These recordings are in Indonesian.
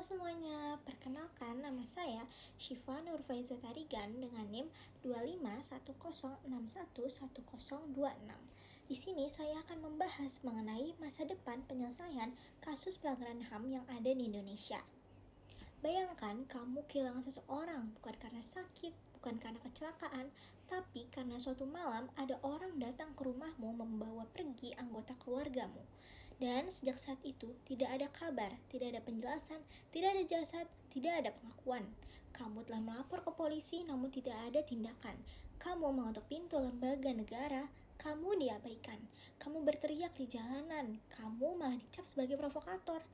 semuanya, perkenalkan nama saya Syifa Nurfaiza Tarigan dengan NIM 25106111026. Di sini saya akan membahas mengenai masa depan penyelesaian kasus pelanggaran HAM yang ada di Indonesia. Bayangkan kamu kehilangan seseorang bukan karena sakit, bukan karena kecelakaan, tapi karena suatu malam ada orang datang ke rumahmu membawa pergi anggota keluargamu. Dan sejak saat itu tidak ada kabar, tidak ada penjelasan, tidak ada jasad, tidak ada pengakuan. Kamu telah melapor ke polisi namun tidak ada tindakan. Kamu mengetuk pintu lembaga negara, kamu diabaikan. Kamu berteriak di jalanan, kamu malah dicap sebagai provokator.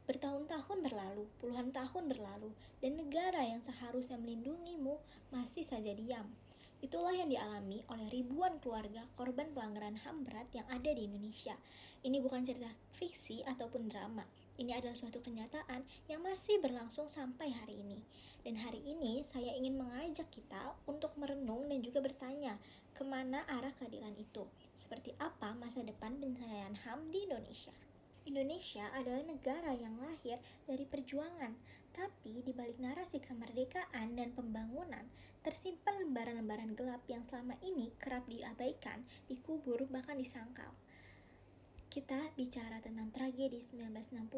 Bertahun-tahun berlalu, puluhan tahun berlalu, dan negara yang seharusnya melindungimu masih saja diam. Itulah yang dialami oleh ribuan keluarga korban pelanggaran HAM berat yang ada di Indonesia. Ini bukan cerita fiksi ataupun drama. Ini adalah suatu kenyataan yang masih berlangsung sampai hari ini. Dan hari ini saya ingin mengajak kita untuk merenung dan juga bertanya, kemana arah keadilan itu? Seperti apa masa depan penyelesaian HAM di Indonesia? Indonesia adalah negara yang lahir dari perjuangan, tapi di balik narasi kemerdekaan dan pembangunan, tersimpan lembaran-lembaran gelap yang selama ini kerap diabaikan, dikubur, bahkan disangkal. Kita bicara tentang tragedi 1965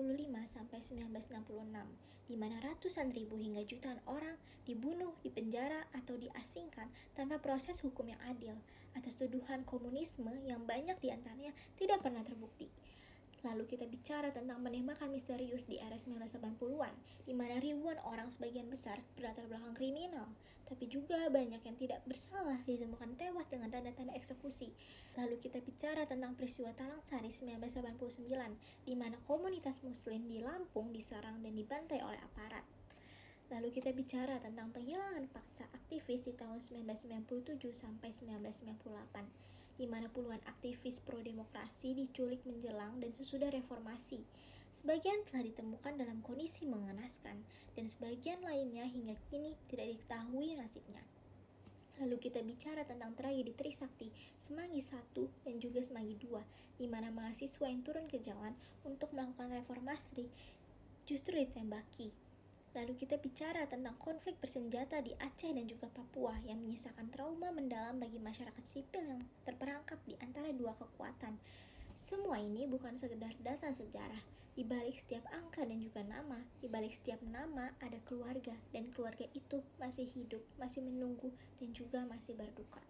sampai 1966, di mana ratusan ribu hingga jutaan orang dibunuh, dipenjara, atau diasingkan tanpa proses hukum yang adil atas tuduhan komunisme yang banyak diantaranya tidak pernah terbukti. Lalu kita bicara tentang penembakan misterius di era 1980-an, di mana ribuan orang sebagian besar berlatar belakang kriminal, tapi juga banyak yang tidak bersalah ditemukan tewas dengan tanda-tanda eksekusi. Lalu kita bicara tentang peristiwa Talang Sari 1989, di mana komunitas muslim di Lampung diserang dan dibantai oleh aparat. Lalu kita bicara tentang penghilangan paksa aktivis di tahun 1997 sampai 1998, di mana puluhan aktivis pro-demokrasi diculik menjelang dan sesudah reformasi. Sebagian telah ditemukan dalam kondisi mengenaskan, dan sebagian lainnya hingga kini tidak diketahui nasibnya. Lalu kita bicara tentang tragedi Trisakti, Semanggi 1 dan juga Semanggi 2, di mana mahasiswa yang turun ke jalan untuk melakukan reformasi justru ditembaki. Lalu kita bicara tentang konflik bersenjata di Aceh dan juga Papua yang menyisakan trauma mendalam bagi masyarakat sipil yang terperangkap di antara dua kekuatan. Semua ini bukan sekedar data sejarah. Di balik setiap angka dan juga nama, di balik setiap nama ada keluarga, dan keluarga itu masih hidup, masih menunggu, dan juga masih berduka.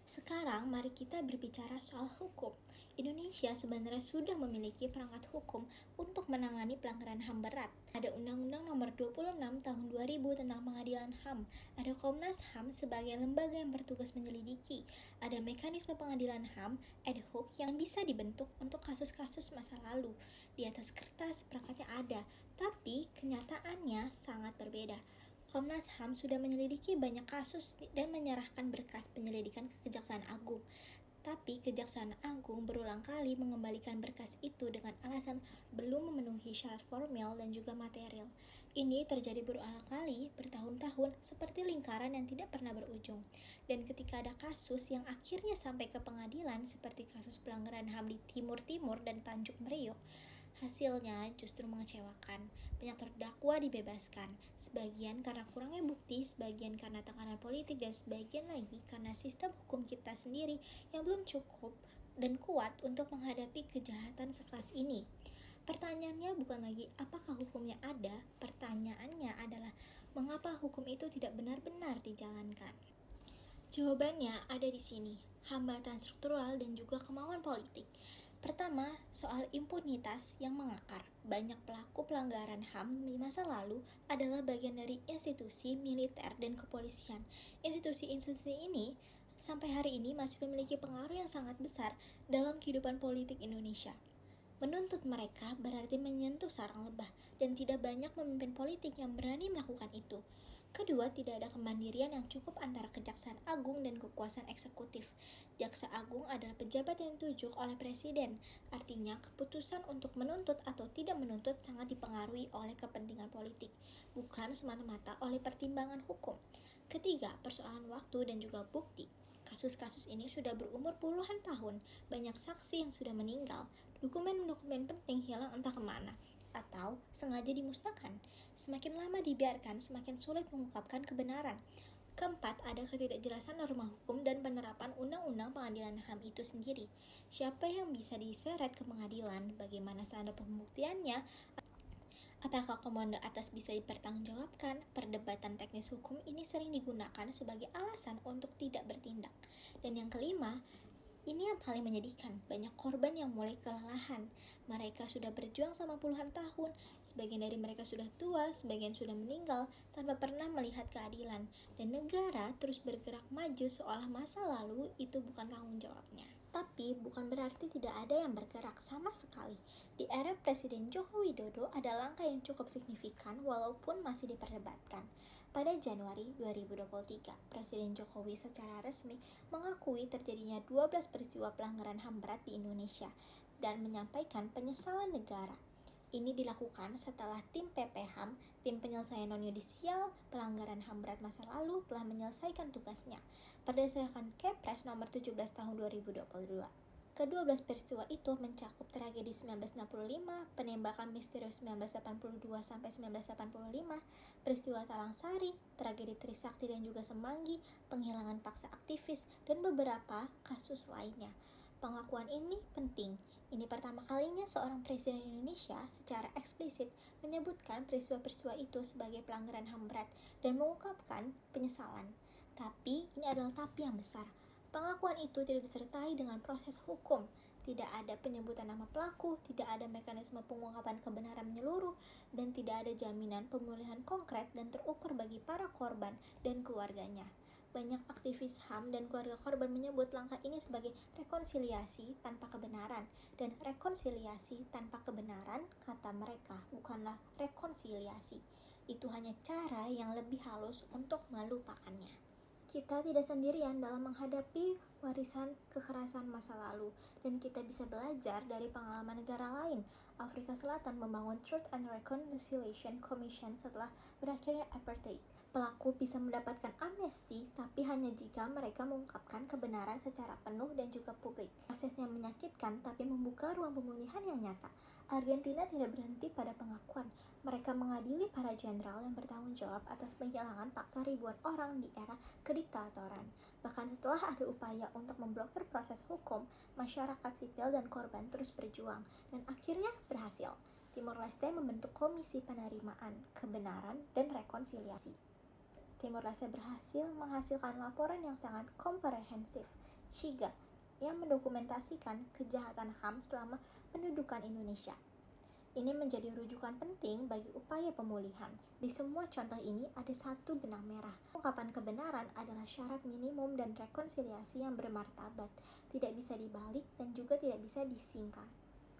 Sekarang mari kita berbicara soal hukum. Indonesia sebenarnya sudah memiliki perangkat hukum untuk menangani pelanggaran HAM berat. Ada Undang-Undang Nomor 26 Tahun 2000 tentang Pengadilan HAM. Ada Komnas HAM sebagai lembaga yang bertugas menyelidiki. Ada mekanisme pengadilan HAM ad hoc yang bisa dibentuk untuk kasus-kasus masa lalu. Di atas kertas perangkatnya ada, tapi kenyataannya sangat berbeda. Komnas HAM sudah menyelidiki banyak kasus dan menyerahkan berkas penyelidikan ke Kejaksaan Agung. Tapi Kejaksaan Agung berulang kali mengembalikan berkas itu dengan alasan belum memenuhi syarat formil dan juga material. Ini terjadi berulang kali, bertahun-tahun, seperti lingkaran yang tidak pernah berujung. Dan ketika ada kasus yang akhirnya sampai ke pengadilan, seperti kasus pelanggaran HAM di Timur-Timur dan Tanjung Priok, hasilnya justru mengecewakan. Banyak terdakwa dibebaskan, sebagian karena kurangnya bukti, sebagian karena tekanan politik, dan sebagian lagi karena sistem hukum kita sendiri yang belum cukup dan kuat untuk menghadapi kejahatan sekelas ini. Pertanyaannya bukan lagi apakah hukumnya ada, pertanyaannya adalah mengapa hukum itu tidak benar-benar dijalankan. Jawabannya ada di sini, hambatan struktural dan juga kemauan politik. Pertama, soal impunitas yang mengakar. Banyak pelaku pelanggaran HAM di masa lalu adalah bagian dari institusi militer dan kepolisian. Institusi-institusi ini sampai hari ini masih memiliki pengaruh yang sangat besar dalam kehidupan politik Indonesia. Menuntut mereka berarti menyentuh sarang lebah, dan tidak banyak pemimpin politik yang berani melakukan itu. Kedua, tidak ada kemandirian yang cukup antara Kejaksaan Agung dan kekuasaan eksekutif. Jaksa Agung adalah pejabat yang ditunjuk oleh Presiden, artinya keputusan untuk menuntut atau tidak menuntut sangat dipengaruhi oleh kepentingan politik, bukan semata-mata oleh pertimbangan hukum. Ketiga, persoalan waktu dan juga bukti. Kasus-kasus ini sudah berumur puluhan tahun, banyak saksi yang sudah meninggal, dokumen-dokumen penting hilang entah kemana. atau sengaja dimusnahkan. Semakin lama dibiarkan, semakin sulit mengungkapkan kebenaran. Keempat, ada ketidakjelasan norma hukum dan penerapan undang-undang pengadilan HAM itu sendiri. Siapa yang bisa diseret ke pengadilan, bagaimana standar pembuktiannya, apakah komando atas bisa dipertanggungjawabkan? Perdebatan teknis hukum ini sering digunakan sebagai alasan untuk tidak bertindak. Dan yang kelima, ini yang paling menyedihkan, banyak korban yang mulai kelelahan. Mereka sudah berjuang selama puluhan tahun, sebagian dari mereka sudah tua, sebagian sudah meninggal, tanpa pernah melihat keadilan. Dan negara terus bergerak maju seolah masa lalu itu bukan tanggung jawabnya. Tapi bukan berarti tidak ada yang bergerak sama sekali. Di era Presiden Joko Widodo ada langkah yang cukup signifikan walaupun masih diperdebatkan. Pada Januari 2023, Presiden Jokowi secara resmi mengakui terjadinya 12 peristiwa pelanggaran HAM berat di Indonesia dan menyampaikan penyesalan negara. Ini dilakukan setelah tim PPHAM, tim penyelesaian non-yudisial pelanggaran HAM berat masa lalu, telah menyelesaikan tugasnya berdasarkan Kepres nomor 17 tahun 2022. Ke-12 peristiwa itu mencakup tragedi 1965, penembakan misterius 1982-1985, peristiwa Talang Sari, tragedi Trisakti dan juga Semanggi, penghilangan paksa aktivis, dan beberapa kasus lainnya. Pengakuan ini penting. Ini pertama kalinya seorang presiden Indonesia secara eksplisit menyebutkan peristiwa-peristiwa itu sebagai pelanggaran HAM berat dan mengungkapkan penyesalan. Tapi ini adalah tapi yang besar. Pengakuan itu tidak disertai dengan proses hukum. Tidak ada penyebutan nama pelaku, tidak ada mekanisme pengungkapan kebenaran menyeluruh, dan tidak ada jaminan pemulihan konkret dan terukur bagi para korban dan keluarganya. Banyak aktivis HAM dan keluarga korban menyebut langkah ini sebagai rekonsiliasi tanpa kebenaran. Dan rekonsiliasi tanpa kebenaran, kata mereka, bukanlah rekonsiliasi. Itu hanya cara yang lebih halus untuk melupakannya. Kita tidak sendirian dalam menghadapi warisan kekerasan masa lalu, dan kita bisa belajar dari pengalaman negara lain. Afrika Selatan membangun Truth and Reconciliation Commission setelah berakhirnya apartheid. Pelaku bisa mendapatkan amnesti, tapi hanya jika mereka mengungkapkan kebenaran secara penuh dan juga publik. Prosesnya menyakitkan, tapi membuka ruang pemulihan yang nyata. Argentina tidak berhenti pada pengakuan. Mereka mengadili para jenderal yang bertanggung jawab atas penghilangan paksa ribuan orang di era kediktatoran. Bahkan setelah ada upaya untuk memblokir proses hukum, masyarakat sipil dan korban terus berjuang, dan akhirnya berhasil. Timor Leste membentuk Komisi Penerimaan, Kebenaran, dan Rekonsiliasi. Timor Leste berhasil menghasilkan laporan yang sangat komprehensif, CIGA, yang mendokumentasikan kejahatan HAM selama pendudukan Indonesia. Ini menjadi rujukan penting bagi upaya pemulihan. Di semua contoh ini ada satu benang merah. Ungkapan kebenaran adalah syarat minimum dan rekonsiliasi yang bermartabat, tidak bisa dibalik dan juga tidak bisa disingkat.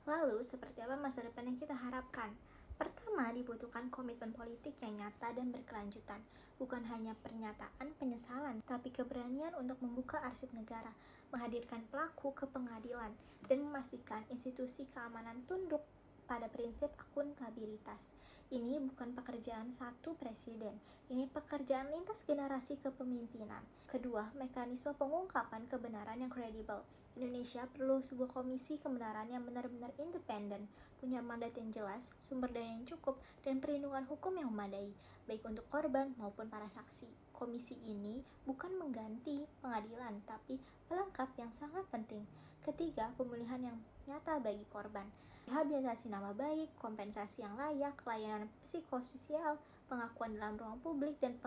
Lalu, seperti apa masa depan yang kita harapkan? Pertama, dibutuhkan komitmen politik yang nyata dan berkelanjutan, bukan hanya pernyataan penyesalan, tapi keberanian untuk membuka arsip negara, menghadirkan pelaku ke pengadilan, dan memastikan institusi keamanan tunduk pada prinsip akuntabilitas. Ini bukan pekerjaan satu presiden, ini pekerjaan lintas generasi kepemimpinan. Kedua, mekanisme pengungkapan kebenaran yang kredibel. Indonesia perlu sebuah komisi kebenaran yang benar-benar independen, punya mandat yang jelas, sumber daya yang cukup, dan perlindungan hukum yang memadai, baik untuk korban maupun para saksi. Komisi ini bukan mengganti pengadilan, tapi pelengkap yang sangat penting. Ketiga, pemulihan yang nyata bagi korban. Rehabilitasi nama baik, kompensasi yang layak, layanan psikososial, pengakuan dalam ruang publik, dan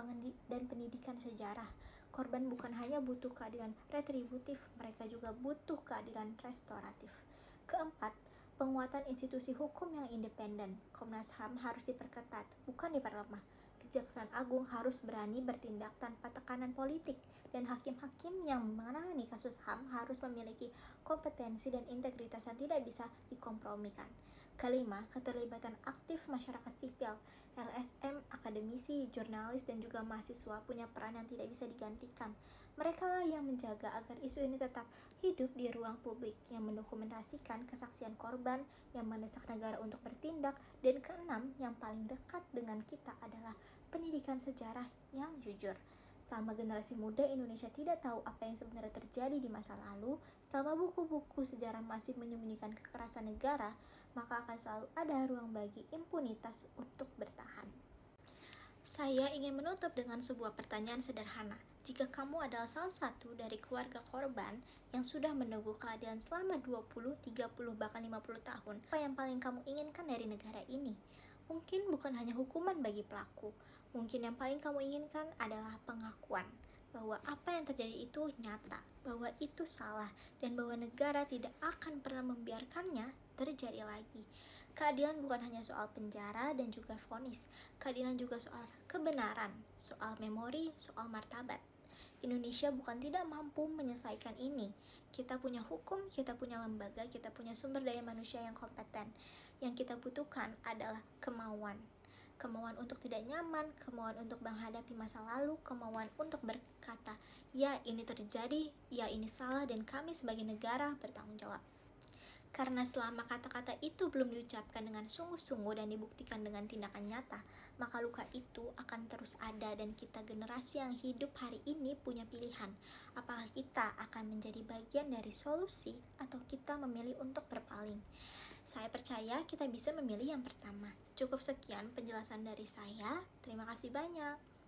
pendidikan sejarah. Korban bukan hanya butuh keadilan retributif, mereka juga butuh keadilan restoratif. Keempat, penguatan institusi hukum yang independen. Komnas HAM harus diperketat, bukan diperlemah. Kejaksaan Agung harus berani bertindak tanpa tekanan politik, dan hakim-hakim yang menangani kasus HAM harus memiliki kompetensi dan integritas yang tidak bisa dikompromikan. Kelima, keterlibatan aktif masyarakat sipil. LSM, akademisi, jurnalis, dan juga mahasiswa punya peran yang tidak bisa digantikan. Mereka lah yang menjaga agar isu ini tetap hidup di ruang publik, yang mendokumentasikan kesaksian korban, yang mendesak negara untuk bertindak, dan keenam, yang paling dekat dengan kita adalah pendidikan sejarah yang jujur. Selama generasi muda Indonesia tidak tahu apa yang sebenarnya terjadi di masa lalu, selama buku-buku sejarah masih menyembunyikan kekerasan negara, maka akan selalu ada ruang bagi impunitas untuk bertahan. Saya ingin menutup dengan sebuah pertanyaan sederhana. Jika kamu adalah salah satu dari keluarga korban yang sudah menunggu keadilan selama 20, 30, bahkan 50 tahun, apa yang paling kamu inginkan dari negara ini? Mungkin bukan hanya hukuman bagi pelaku. Mungkin yang paling kamu inginkan adalah pengakuan bahwa apa yang terjadi itu nyata, bahwa itu salah, dan bahwa negara tidak akan pernah membiarkannya terjadi lagi. Keadilan bukan hanya soal penjara dan juga vonis. Keadilan juga soal kebenaran, soal memori, soal martabat. Indonesia bukan tidak mampu menyelesaikan ini. Kita punya hukum, kita punya lembaga, kita punya sumber daya manusia yang kompeten. Yang kita butuhkan adalah kemauan. Kemauan untuk tidak nyaman, kemauan untuk menghadapi masa lalu, kemauan untuk berkata, ya ini terjadi, ya ini salah, dan kami sebagai negara bertanggung jawab. Karena selama kata-kata itu belum diucapkan dengan sungguh-sungguh dan dibuktikan dengan tindakan nyata, maka luka itu akan terus ada dan kita generasi yang hidup hari ini punya pilihan. Apakah kita akan menjadi bagian dari solusi atau kita memilih untuk berpaling? Saya percaya kita bisa memilih yang pertama. Cukup sekian penjelasan dari saya. Terima kasih banyak.